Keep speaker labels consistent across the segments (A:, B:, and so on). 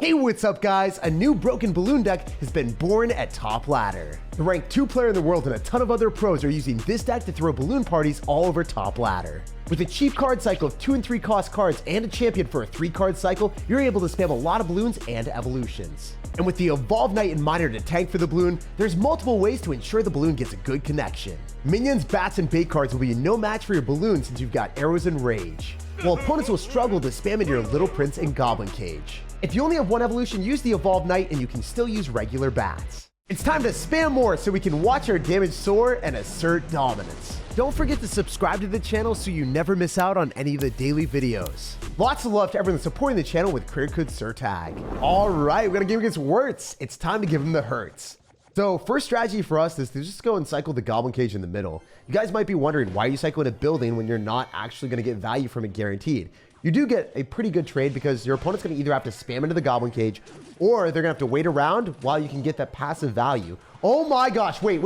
A: Hey, what's up guys? A new broken balloon deck has been born at Top Ladder. The ranked 2 player in the world and a ton of other pros are using this deck to throw balloon parties all over Top Ladder. With a cheap card cycle of 2 and 3 cost cards and a champion for a 3 card cycle, you're able to spam a lot of balloons and evolutions. And with the Evolved Knight and Miner to tank for the balloon, there's multiple ways to ensure the balloon gets a good connection. Minions, bats, and bait cards will be no match for your balloon since you've got arrows and rage, while opponents will struggle to spam into your Little Prince and Goblin Cage. If you only have one evolution, use the Evolved Knight and you can still use regular bats. It's time to spam more so we can watch our damage soar and assert dominance. Don't forget to subscribe to the channel so you never miss out on any of the daily videos. Lots of love to everyone supporting the channel with credit code SirTag. All right, we're gonna game against Wirtz. It's time to give him the hurts. So first strategy for us is to just go and cycle the Goblin Cage in the middle. You guys might be wondering why you cycle in a building when you're not actually gonna get value from it guaranteed. You do get a pretty good trade because your opponent's going to either have to spam into the Goblin Cage or they're going to have to wait around while you can get that passive value. Oh my gosh, wait.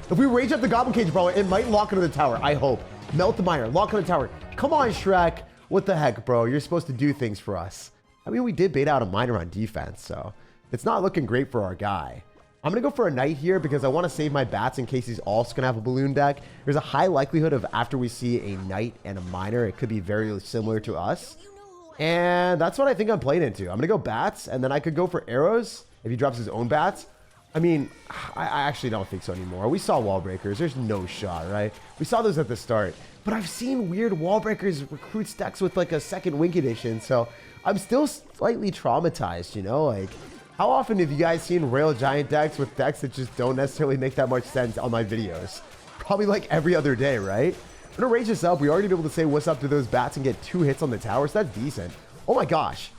A: If we rage up the Goblin Cage, bro, it might lock into the tower, I hope. Melt the Miner, lock on the tower. Come on, Shrek. What the heck, bro? You're supposed to do things for us. I mean, we did bait out a Miner on defense, so it's not looking great for our guy. I'm going to go for a Knight here because I want to save my bats in case he's also going to have a balloon deck. There's a high likelihood of after we see a Knight and a Miner, it could be very similar to us. And that's what I think I'm playing into. I'm going to go bats, and then I could go for arrows if he drops his own bats. I mean, I actually don't think so anymore. We saw wall breakers. There's no shot, right? We saw those at the start. But I've seen weird wall breakers recruit decks with like a second Wink Edition, so I'm still slightly traumatized, you know? Like, how often have you guys seen Rail Giant decks with decks that just don't necessarily make that much sense on my videos? Probably like every other day, right? I'm gonna rage this up. We already be able to say what's up to those bats and get 2 hits on the tower, so that's decent. Oh my gosh.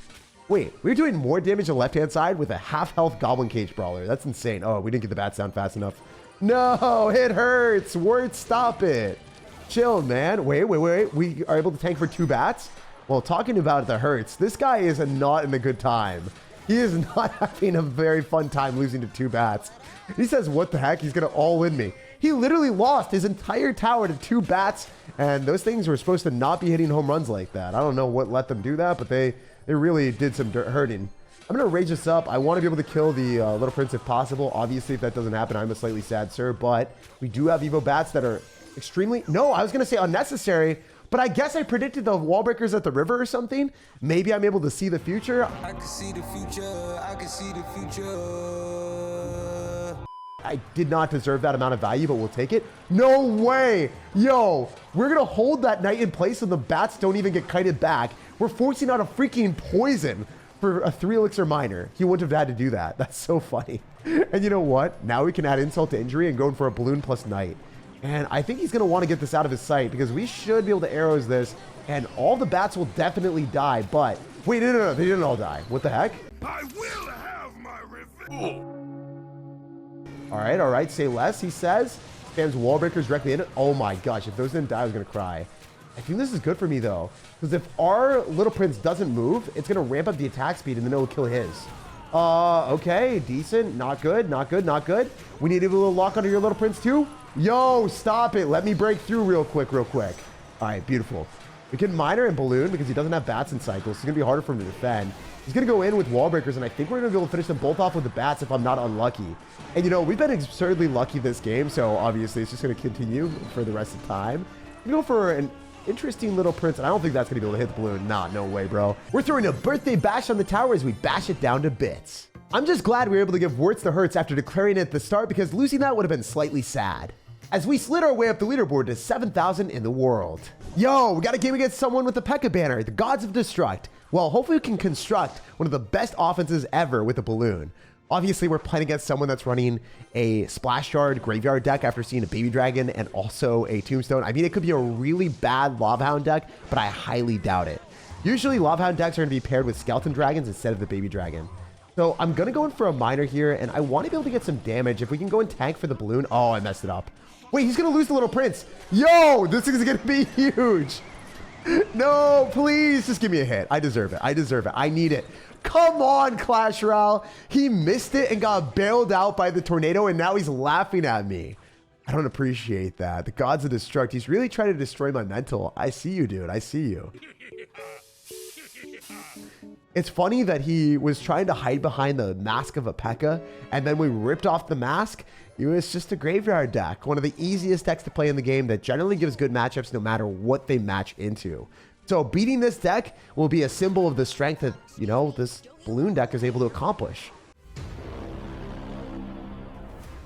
A: Wait, we're doing more damage on the left-hand side with a half-health Goblin Cage Brawler. That's insane. Oh, we didn't get the bats down fast enough. No, it hurts. Wirtz, stop it. Chill, man. Wait. We are able to tank for 2 bats? Well, talking about the hurts, this guy is not in a good time. He is not having a very fun time losing to 2 bats. He says, what the heck? He's going to all-in me. He literally lost his entire tower to 2 bats, and those things were supposed to not be hitting home runs like that. I don't know what let them do that, but they really did some hurting. I'm going to rage this up. I want to be able to kill the Little Prince if possible. Obviously, if that doesn't happen, I'm a slightly sad sir, but we do have Evo bats that are extremely... No, I was going to say unnecessary, but I guess I predicted the wall breakers at the river or something. Maybe I'm able to see the future.
B: I can see the future. I can see the future.
A: I did not deserve that amount of value, but we'll take it. No way. Yo, we're going to hold that Knight in place so the bats don't even get kited back. We're forcing out a freaking poison for a 3 elixir Miner. He wouldn't have had to do that. That's so funny. And you know what? Now we can add insult to injury and go in for a balloon plus Knight. And I think he's going to want to get this out of his sight because we should be able to arrows this and all the bats will definitely die. But wait, no, they didn't all die. What the heck?
B: I will have my revenge.
A: All right, say less, he says. Spams wall breakers directly in it. Oh my gosh, if those didn't die, I was going to cry. I think this is good for me though, because if our Little Prince doesn't move, it's going to ramp up the attack speed and then it will kill his. Okay, decent, not good. We need to be able to lock onto your Little Prince too. Yo, stop it. Let me break through real quick. All right, beautiful. We can Miner and Balloon because he doesn't have bats and cycles. So it's going to be harder for him to defend. He's going to go in with wall breakers, and I think we're going to be able to finish them both off with the bats if I'm not unlucky. And, you know, we've been absurdly lucky this game, so obviously it's just going to continue for the rest of the time. We go for an interesting Little Prince, and I don't think that's going to be able to hit the balloon. Nah, no way, bro. We're throwing a birthday bash on the tower as we bash it down to bits. I'm just glad we were able to give Wirtz the hurts after declaring it at the start because losing that would have been slightly sad. As we slid our way up the leaderboard to 7,000 in the world. Yo, we got a game against someone with the P.E.K.K.A banner, the Gods of Destruct. Well, hopefully we can construct one of the best offenses ever with a balloon. Obviously, we're playing against someone that's running a splashyard graveyard deck after seeing a baby dragon and also a tombstone. I mean, it could be a really bad Lava Hound deck, but I highly doubt it. Usually, Lava Hound decks are going to be paired with skeleton dragons instead of the baby dragon. So I'm going to go in for a Miner here, and I want to be able to get some damage. If we can go and tank for the balloon. Oh, I messed it up. Wait, he's going to lose the Little Prince. Yo, this is going to be huge. No, please, just give me a hit. I deserve it. I need it. Come on, Clash Royale. He missed it and got bailed out by the tornado, and now he's laughing at me. I don't appreciate that. The Gods of Destruct. He's really trying to destroy my mental. I see you, dude. I see you. It's funny that he was trying to hide behind the mask of a P.E.K.K.A, and then we ripped off the mask. It was just a graveyard deck. One of the easiest decks to play in the game that generally gives good matchups no matter what they match into. So beating this deck will be a symbol of the strength that, you know, this balloon deck is able to accomplish.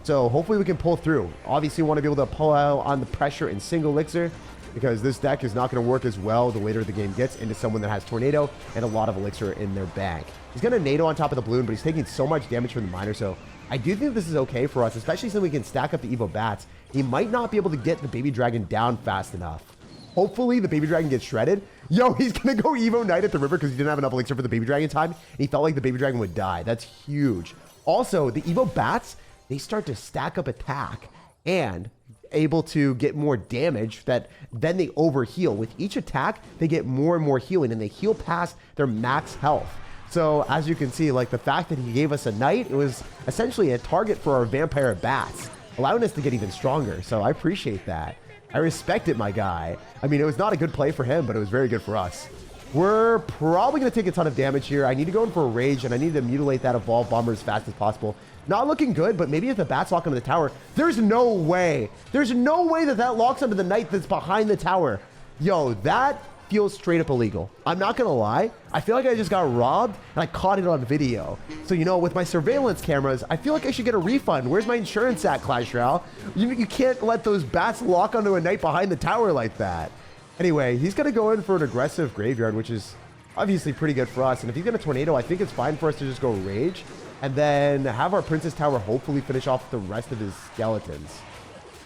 A: So hopefully we can pull through. Obviously, we want to be able to pull out on the pressure in single elixir, because this deck is not going to work as well the later the game gets into someone that has tornado and a lot of elixir in their bank. He's going to NATO on top of the balloon, but he's taking so much damage from the miner, so I do think this is okay for us, especially since we can stack up the Evo Bats. He might not be able to get the baby dragon down fast enough. Hopefully the baby dragon gets shredded. Yo, he's going to go Evo Knight at the river because he didn't have enough elixir for the baby dragon time, and he felt like the baby dragon would die. That's huge. Also, the Evo Bats, they start to stack up attack and able to get more damage that then they overheal. With each attack, they get more and more healing, and they heal past their max health. So as you can see, like the fact that he gave us a knight, it was essentially a target for our vampire bats, allowing us to get even stronger. So I appreciate that. I respect it, my guy. I mean, it was not a good play for him, but it was very good for us. We're probably going to take a ton of damage here. I need to go in for a rage, and I need to mutilate that evolved bomber as fast as possible. Not looking good, but maybe if the bats lock onto the tower, there's no way. There's no way that that locks onto the knight that's behind the tower. Yo, that feels straight up illegal. I'm not going to lie. I feel like I just got robbed, and I caught it on video. So, you know, with my surveillance cameras, I feel like I should get a refund. Where's my insurance at, Clash Royale? You can't let those bats lock onto a knight behind the tower like that. Anyway, he's going to go in for an aggressive graveyard, which is obviously pretty good for us. And if he's going to tornado, I think it's fine for us to just go rage and then have our Princess Tower hopefully finish off the rest of his skeletons.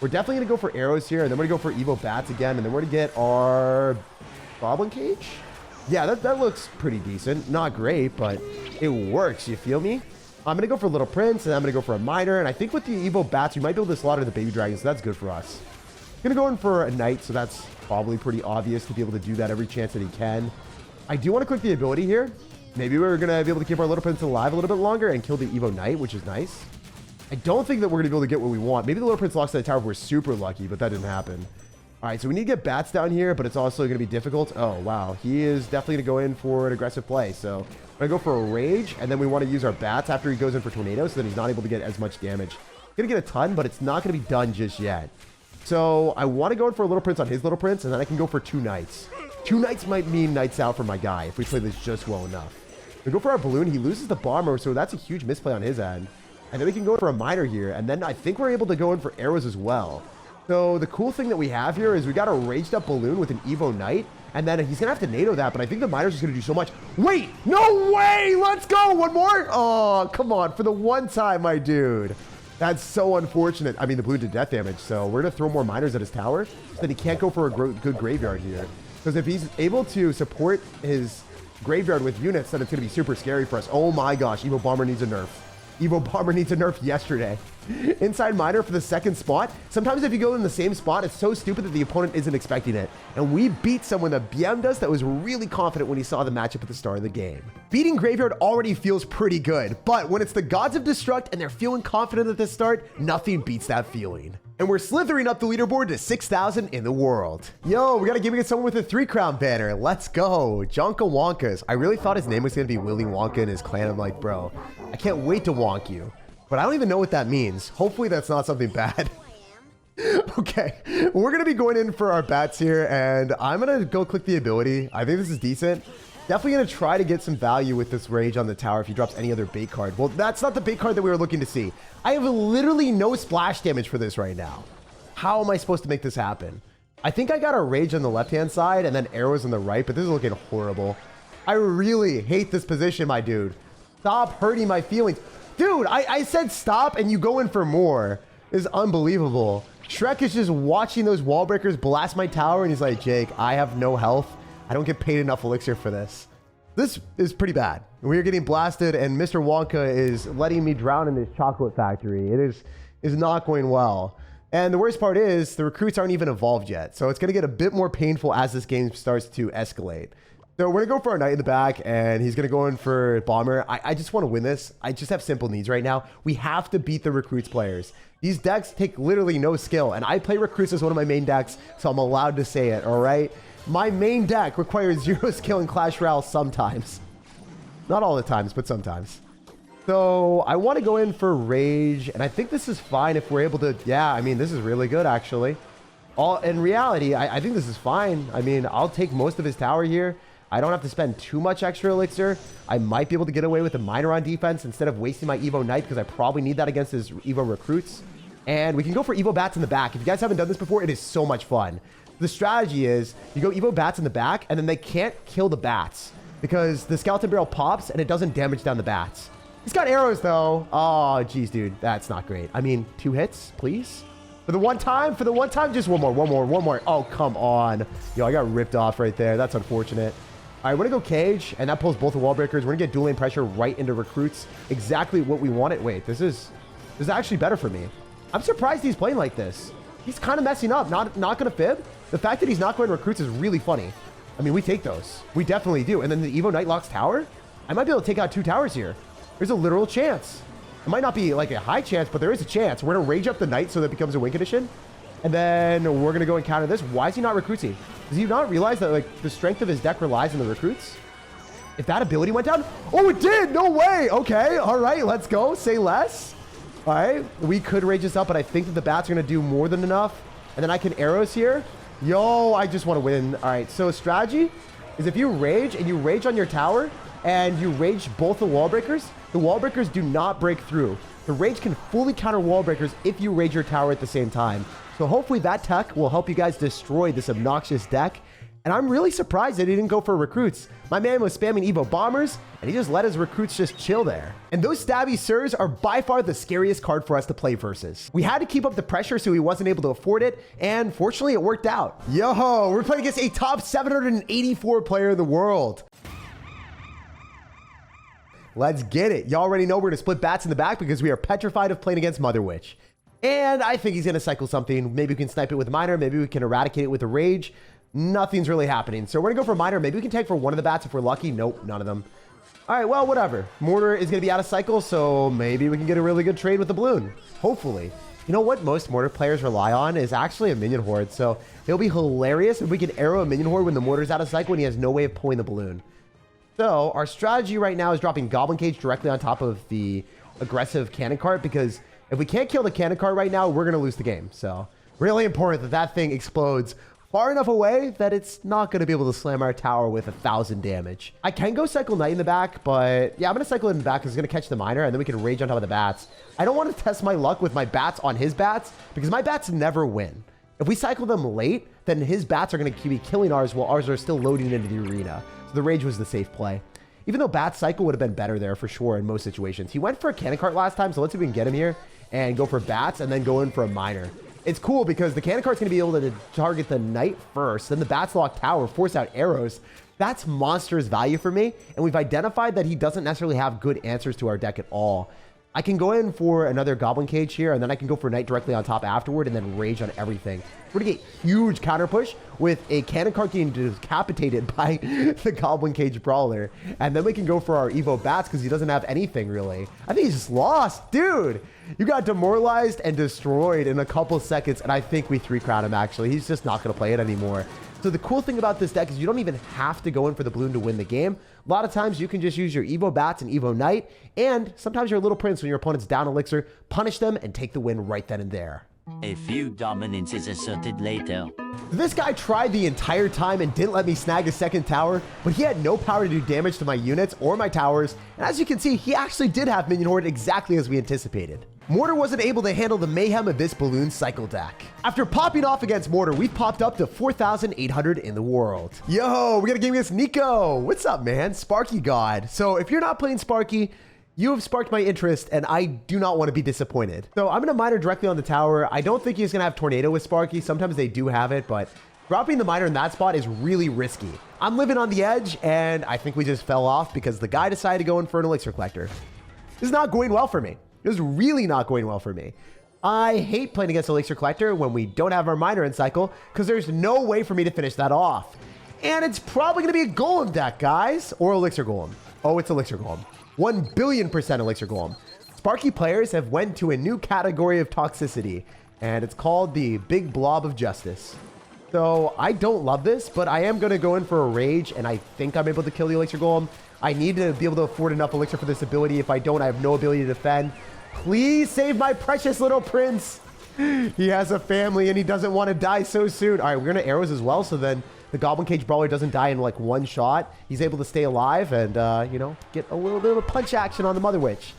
A: We're definitely going to go for arrows here, and then we're going to go for Evo Bats again, and then we're going to get our Goblin Cage. Yeah, that looks pretty decent. Not great, but it works. You feel me? I'm going to go for Little Prince, and I'm going to go for a Miner, and I think with the Evo Bats, we might be able to slaughter the Baby Dragon, so that's good for us. Going to go in for a Knight, so that's probably pretty obvious to be able to do that every chance that he can. I do want to click the ability here. Maybe we're going to be able to keep our Little Prince alive a little bit longer and kill the Evo Knight, which is nice. I don't think that we're going to be able to get what we want. Maybe the Little Prince locks to the tower if we're super lucky, but that didn't happen. All right, so we need to get bats down here, but it's also going to be difficult. Oh, wow. He is definitely going to go in for an aggressive play. So I'm going to go for a rage, and then we want to use our bats after he goes in for tornado so that he's not able to get as much damage. Going to get a ton, but it's not going to be done just yet. So I want to go in for a Little Prince on his Little Prince, and then I can go for 2 Knights. 2 Knights might mean Knights out for my guy if we play this just well enough. We go for our balloon. He loses the bomber, so that's a huge misplay on his end. And then we can go for a miner here, and then I think we're able to go in for arrows as well. So the cool thing that we have here is we got a raged up balloon with an Evo Knight, and then he's going to have to NATO that, but I think the miner's just going to do so much. Wait, no way! Let's go! One more? Oh, come on. For the one time, my dude. That's so unfortunate. I mean, the balloon did death damage, so we're going to throw more miners at his tower, so that he can't go for a good graveyard here. Because if he's able to support his graveyard with units, then it's going to be super scary for us. Oh my gosh, Evo Bomber needs a nerf. Evo Bomber needs a nerf yesterday. Inside miner for the second spot. Sometimes if you go in the same spot, it's so stupid that the opponent isn't expecting it. And we beat someone that BM'd us that was really confident when he saw the matchup at the start of the game. Beating Graveyard already feels pretty good, but when it's the Gods of Destruct and they're feeling confident at the start, nothing beats that feeling. And we're slithering up the leaderboard to 6,000 in the world. Yo, we got to give it someone with a 3-crown banner. Let's go. Jonka Wonkas. I really thought his name was going to be Willy Wonka and his clan. I'm like, bro, I can't wait to wonk you. But I don't even know what that means. Hopefully that's not something bad. Okay, we're going to be going in for our bats here, and I'm going to go click the ability. I think this is decent. Definitely going to try to get some value with this rage on the tower if he drops any other bait card. Well, that's not the bait card that we were looking to see. I have literally no splash damage for this right now. How am I supposed to make this happen? I think I got a rage on the left-hand side and then arrows on the right, but this is looking horrible. I really hate this position, my dude. Stop hurting my feelings. Dude, I said stop and you go in for more. This is unbelievable. Shrek is just watching those wall breakers blast my tower, and he's like, Jake, I have no health. I don't get paid enough elixir for this. This is pretty bad. We are getting blasted, and Mr. Wonka is letting me drown in his chocolate factory. It is not going well. And the worst part is the recruits aren't even evolved yet. So it's going to get a bit more painful as this game starts to escalate. So we're going to go for our knight in the back, and he's going to go in for bomber. I just want to win this. I just have simple needs right now. We have to beat the recruits players. These decks take literally no skill, and I play recruits as one of my main decks, so I'm allowed to say it, all right? My main deck requires 0 skill in Clash Royale sometimes. Not all the times, but sometimes. So I want to go in for rage, and I think this is fine if we're able to... Yeah, I mean, this is really good, actually. In reality, I think this is fine. I mean, I'll take most of his tower here. I don't have to spend too much extra elixir. I might be able to get away with a miner on defense instead of wasting my Evo Knight, because I probably need that against his Evo recruits. And we can go for Evo Bats in the back. If you guys haven't done this before, it is so much fun. The strategy is you go Evo Bats in the back, and then they can't kill the bats because the skeleton barrel pops and it doesn't damage down the bats. He's got arrows, though. Oh, geez, dude. That's not great. I mean, 2 hits, please. For the one time, just one more. Oh, come on. Yo, I got ripped off right there. That's unfortunate. All right, we're going to go cage, and that pulls both the wall breakers. We're going to get dual lane pressure right into recruits. Exactly what we wanted. Wait, this is actually better for me. I'm surprised he's playing like this. He's kind of messing up. Not going to fib. The fact that he's not going recruits is really funny. I mean, we take those. We definitely do. And then the Evo Knight locks tower. I might be able to take out 2 towers here. There's a literal chance. It might not be like a high chance, but there is a chance. We're going to rage up the Knight so that it becomes a win condition. And then we're going to go and counter this. Why is he not recruiting? Does he not realize that like the strength of his deck relies on the recruits? If that ability went down... Oh, it did! No way! Okay, all right, let's go. Say less. All right, we could rage this up, but I think that the bats are going to do more than enough. And then I can arrows here. Yo, I just want to win. All right, so strategy is if you rage and you rage on your tower and you rage both the wall breakers do not break through. The rage can fully counter wall breakers if you rage your tower at the same time. So hopefully that tech will help you guys destroy this obnoxious deck. And I'm really surprised that he didn't go for recruits. My man was spamming Evo Bombers, and he just let his recruits just chill there. And those stabby Sirs are by far the scariest card for us to play versus. We had to keep up the pressure so he wasn't able to afford it, and fortunately it worked out. Yo, we're playing against a top 784 player in the world. Let's get it. Y'all already know we're gonna split bats in the back because we are petrified of playing against Mother Witch. And I think he's gonna cycle something. Maybe we can snipe it with Miner. Maybe we can eradicate it with a Rage. Nothing's really happening. So we're gonna go for Miner. Maybe we can take for one of the bats if we're lucky. Nope, none of them. All right, well, whatever. Mortar is gonna be out of cycle, so maybe we can get a really good trade with the balloon. Hopefully. You know what most Mortar players rely on is actually a minion horde. So it'll be hilarious if we can arrow a minion horde when the Mortar's out of cycle and he has no way of pulling the balloon. So our strategy right now is dropping Goblin Cage directly on top of the aggressive cannon cart, because if we can't kill the cannon cart right now, we're going to lose the game. So really important that that thing explodes far enough away that it's not going to be able to slam our tower with 1,000 damage. I can go cycle Knight in the back, but yeah, I'm going to cycle it in the back because it's going to catch the miner, and then we can rage on top of the bats. I don't want to test my luck with my bats on his bats because my bats never win. If we cycle them late, then his bats are going to be killing ours while ours are still loading into the arena. So the rage was the safe play. Even though bat cycle would have been better there for sure in most situations. He went for a cannon cart last time, so let's see if we can get him here and go for bats and then go in for a miner. It's cool because the cannon cart's going to be able to target the knight first, then the bats lock tower, force out arrows. That's monstrous value for me, and we've identified that he doesn't necessarily have good answers to our deck at all. I can go in for another Goblin Cage here, and then I can go for Knight directly on top afterward and then rage on everything. We're going to get huge counter push with a cannon cart getting decapitated by the Goblin Cage Brawler. And then we can go for our Evo Bats because he doesn't have anything really. I think he's just lost. Dude, you got demoralized and destroyed in a couple seconds, and I think we 3-crown him actually. He's just not going to play it anymore. So the cool thing about this deck is you don't even have to go in for the balloon to win the game. A lot of times you can just use your Evo Bats and Evo Knight, and sometimes your Little Prince when your opponent's down elixir, punish them and take the win right then and there.
C: A few dominance is asserted later.
A: This guy tried the entire time and didn't let me snag a second tower, but he had no power to do damage to my units or my towers, and as you can see, he actually did have Minion Horde exactly as we anticipated. Mortar wasn't able to handle the mayhem of this balloon cycle deck. After popping off against Mortar, we've popped up to 4,800 in the world. Yo, we got a game against Nico. What's up, man? Sparky God. So if you're not playing Sparky, you have sparked my interest, and I do not want to be disappointed. So I'm going to miner directly on the tower. I don't think he's going to have Tornado with Sparky. Sometimes they do have it, but dropping the miner in that spot is really risky. I'm living on the edge, and I think we just fell off because the guy decided to go in for an elixir collector. This is not going well for me. This is really not going well for me. I hate playing against Elixir Collector when we don't have our miner in cycle because there's no way for me to finish that off. And it's probably going to be a Golem deck, guys. Or Elixir Golem. Oh, it's Elixir Golem. 1 billion% Elixir Golem. Sparky players have went to a new category of toxicity, and it's called the Big Blob of Justice. So I don't love this, but I am going to go in for a Rage, and I think I'm able to kill the Elixir Golem. I need to be able to afford enough elixir for this ability. If I don't, I have no ability to defend. Please save my precious little prince. He has a family and he doesn't want to die so soon. All right, we're going to arrows as well. So then the Goblin Cage Brawler doesn't die in like one shot. He's able to stay alive and, you know, get a little bit of a punch action on the Mother Witch.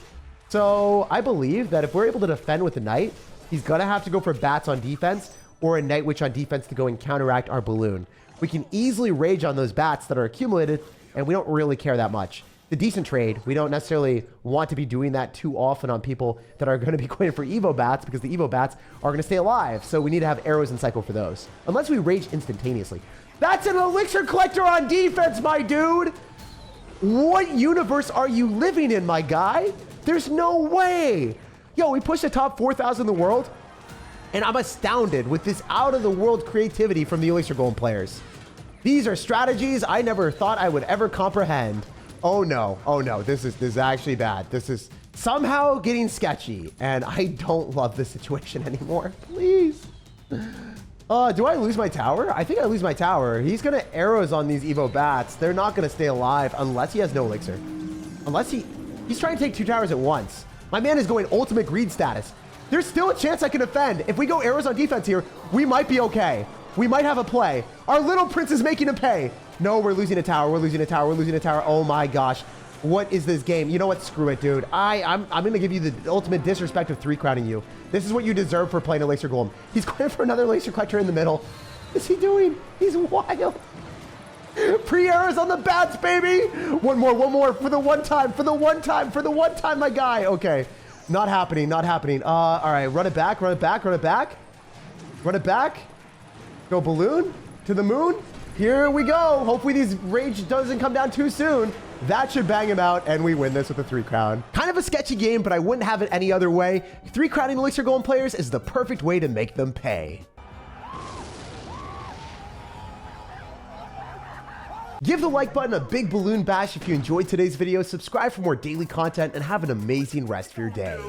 A: So I believe that if we're able to defend with the Knight, he's going to have to go for bats on defense or a Night Witch on defense to go and counteract our balloon. We can easily rage on those bats that are accumulated, and we don't really care that much. The decent trade, we don't necessarily want to be doing that too often on people that are going to be going for Evo bats because the Evo bats are going to stay alive. So we need to have arrows in cycle for those. Unless we rage instantaneously. That's an elixir collector on defense, my dude! What universe are you living in, my guy? There's no way! Yo, we pushed the top 4,000 in the world, and I'm astounded with this out-of-the-world creativity from the Elixir Golem players. These are strategies I never thought I would ever comprehend. Oh no, this is actually bad. This is somehow getting sketchy, and I don't love this situation anymore. Please. Do I lose my tower? I think I lose my tower. He's gonna arrows on these Evo bats. They're not gonna stay alive unless he has no elixir. Unless he's trying to take 2 towers at once. My man is going ultimate greed status. There's still a chance I can defend. If we go arrows on defense here, we might be okay. We might have a play. Our little prince is making him pay. No, we're losing a tower. We're losing a tower. We're losing a tower. Oh my gosh. What is this game? You know what? Screw it, dude. I'm going to give you the ultimate disrespect of 3 crowning you. This is what you deserve for playing Elixir Golem. He's going for another Elixir Collector in the middle. What is he doing? He's wild. Pre-arrows on the bats, baby. One more for the one time, my guy. Okay. Not happening. All right. Run it back. Go balloon to the moon. Here we go. Hopefully these rage doesn't come down too soon. That should bang him out, and we win this with a 3 crown. Kind of a sketchy game, but I wouldn't have it any other way. 3 crowning Elixir Golem players is the perfect way to make them pay. Give the like button a big balloon bash if you enjoyed today's video, subscribe for more daily content, and have an amazing rest of your day.